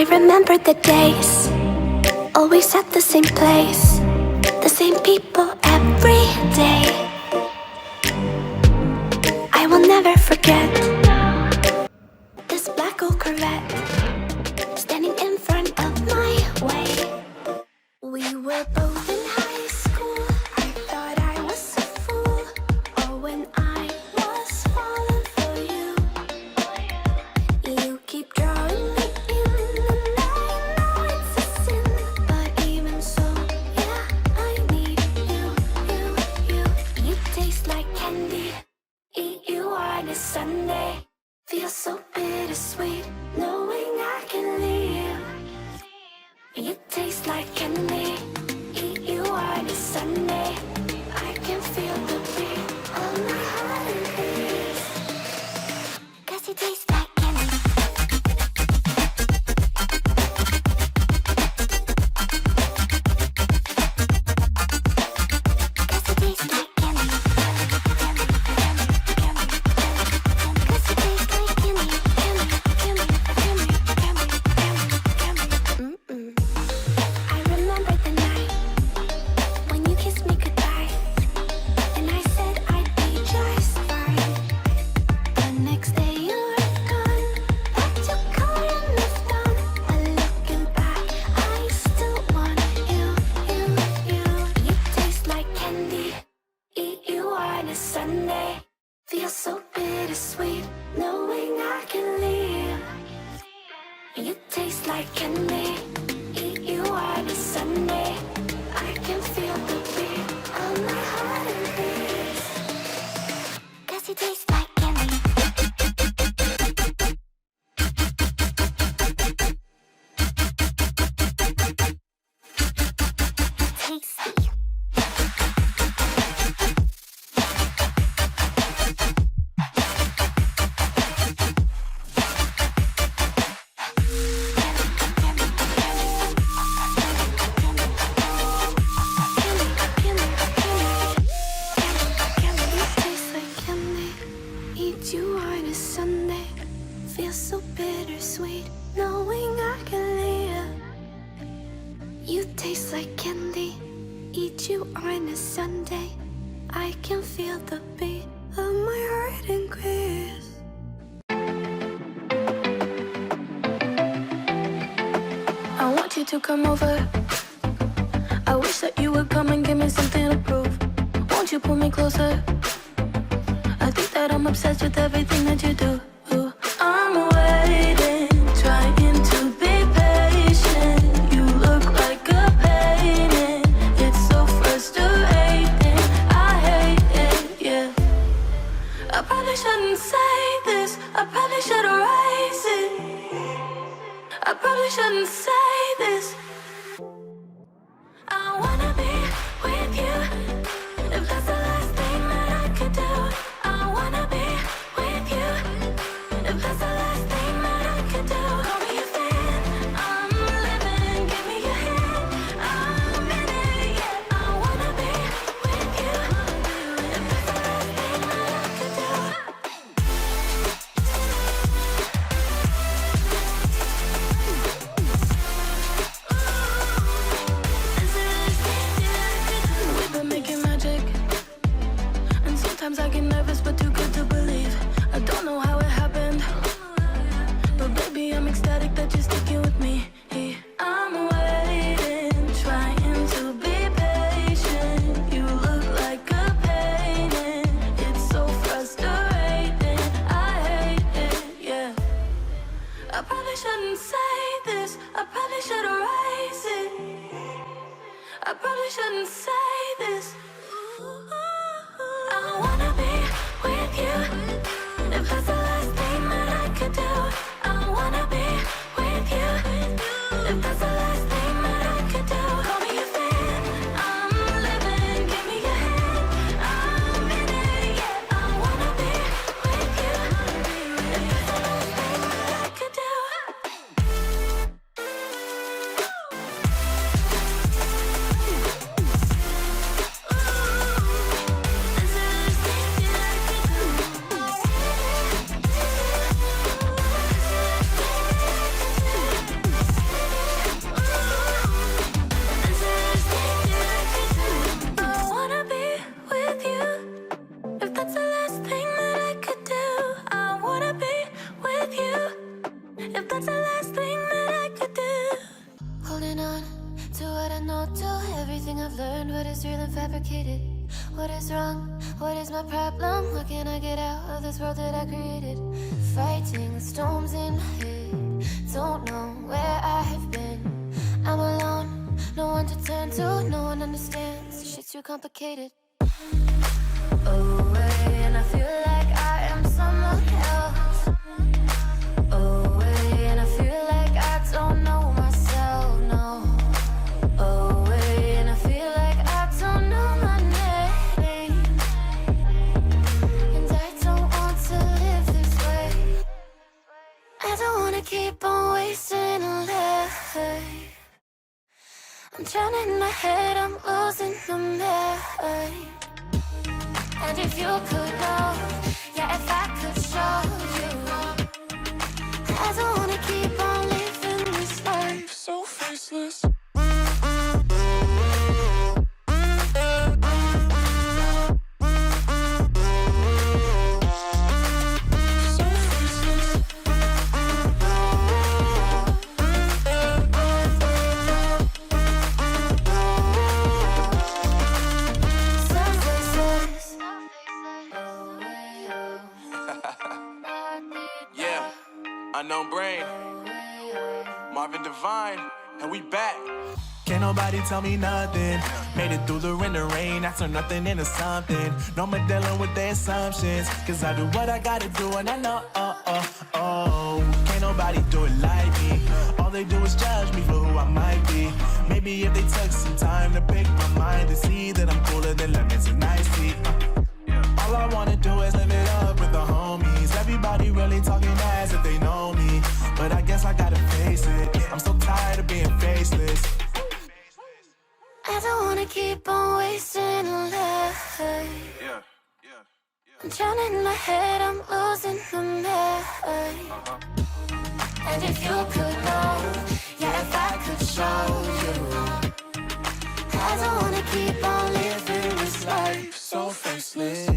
I remember the days, always at the same place, the same people every day. I will never forget this black old Corvette standing in front of my way. We were both in high school. I thought I was a fool. Oh, when I was falling for you. You keep drawing me in, and I know it's a sin, but even so, yeah, I need you. You taste like candy. Eat you on a Sunday. Feel so bittersweet, knowing I can leave. You taste like candy. Eat you on a Sunday. I can feel the beat of my heart and beats. 'Cause you taste like candy. Sunday, feel so bittersweet, knowing I can leave. You taste like candy. Eat you on a Sunday. I can feel the beat of my heart and beats. 'Cause you taste like candy. Tasty. You on a Sunday, feel so bittersweet, knowing I can live. You taste like candy, eat you on a Sunday. I can feel the beat of my heart increase. I want you to come over. I wish that you would come and give me something to prove. Won't you pull me closer? I think that I'm obsessed with everything that you do. I'm waiting, trying to be patient. You look like a painting. It's so frustrating. I hate it, yeah. I probably shouldn't say this. I probably should erase it. I probably shouldn't say this. I wanna be with you. If that's the last thing that I could do. I wanna be with you. If that's the last thing that I could do. Call me a fan. I'm living. Give me your hand. I'm in it, yeah. I wanna be with you. If that's the last thing that I could do. Is the last thing that I could do. We've been making magic. And sometimes I get nervous, but too good to believe. I don't know how it happened, but baby, I'm ecstatic that you're sticking with me. I'm waiting, trying to be patient. You look like a painting. It's so frustrating. I hate it, yeah. I probably shouldn't say this. I probably should erase it. I probably shouldn't say this. I wanna be with you. If that's the last thing that I could do. I wanna be with you. If that's the last thing that I could do. Call me a fan. I'm living. Give me your hand. I'm in it, yeah. I wanna be with you. If that's the last thing that I could do. This is the last thing I've learned what is real and fabricated. What is wrong? What is my problem? How can I get out of this world that I created? Fighting the storms in my head. Don't know where I have been. I'm alone, no one to turn to. No one understands, shit's too complicated. Away, and I feel like I am someone else. Away, and I feel like I don't know myself, no. Away, and I feel like I don't know my name. And I don't want to live this way. I don't wanna keep on wasting a life. I'm drowning in my head, I'm losing my mind. And if you could know, yeah, if I could show you, I don't wanna keep on living this life so faceless. Unknown Brain, Marvin Divine, and we back. Can't nobody tell me nothing. Made it through the rain and rain, I turned nothing into something. No more dealing with their assumptions, cause I do what I gotta do and I know, can't nobody do it like me. All they do is judge me for who I might be. Maybe if they took some time to pick my mind to see that I'm cooler than lemons and iced tea. All I wanna do is live it up with the homies. Everybody really talking as if they know me, but I guess I gotta face it. I'm so tired of being faceless. I don't wanna keep on wasting a life. I'm drowning in my head, I'm losing my mind. And if you could know, yeah, if I could show you, I don't wanna keep on living this life so faceless.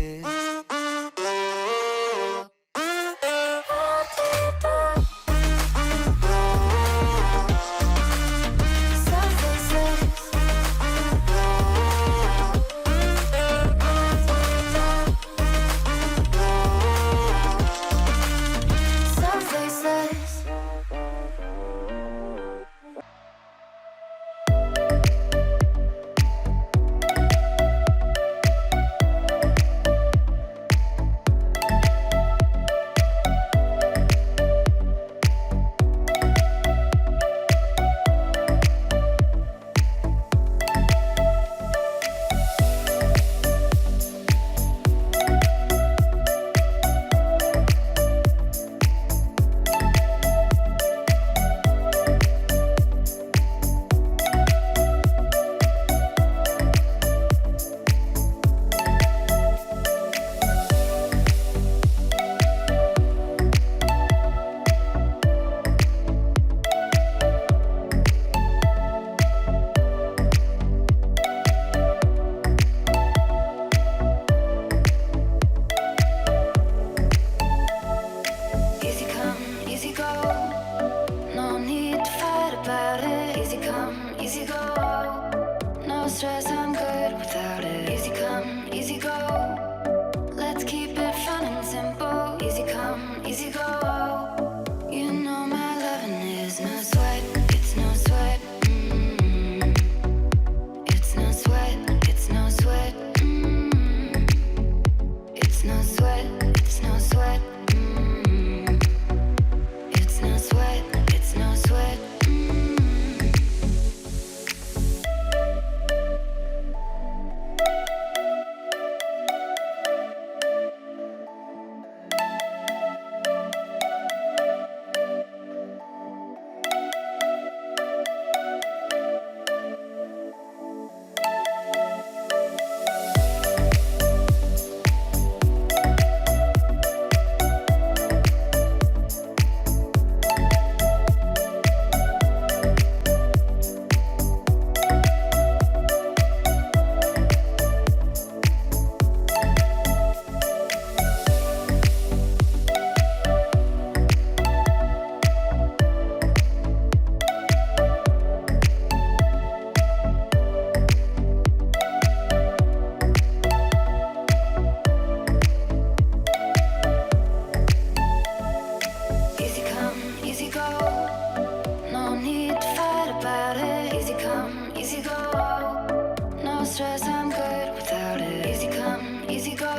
easy go. No stress, I'm good without it. Easy come, easy go.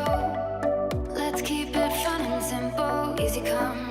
Let's keep it fun and simple. Easy come,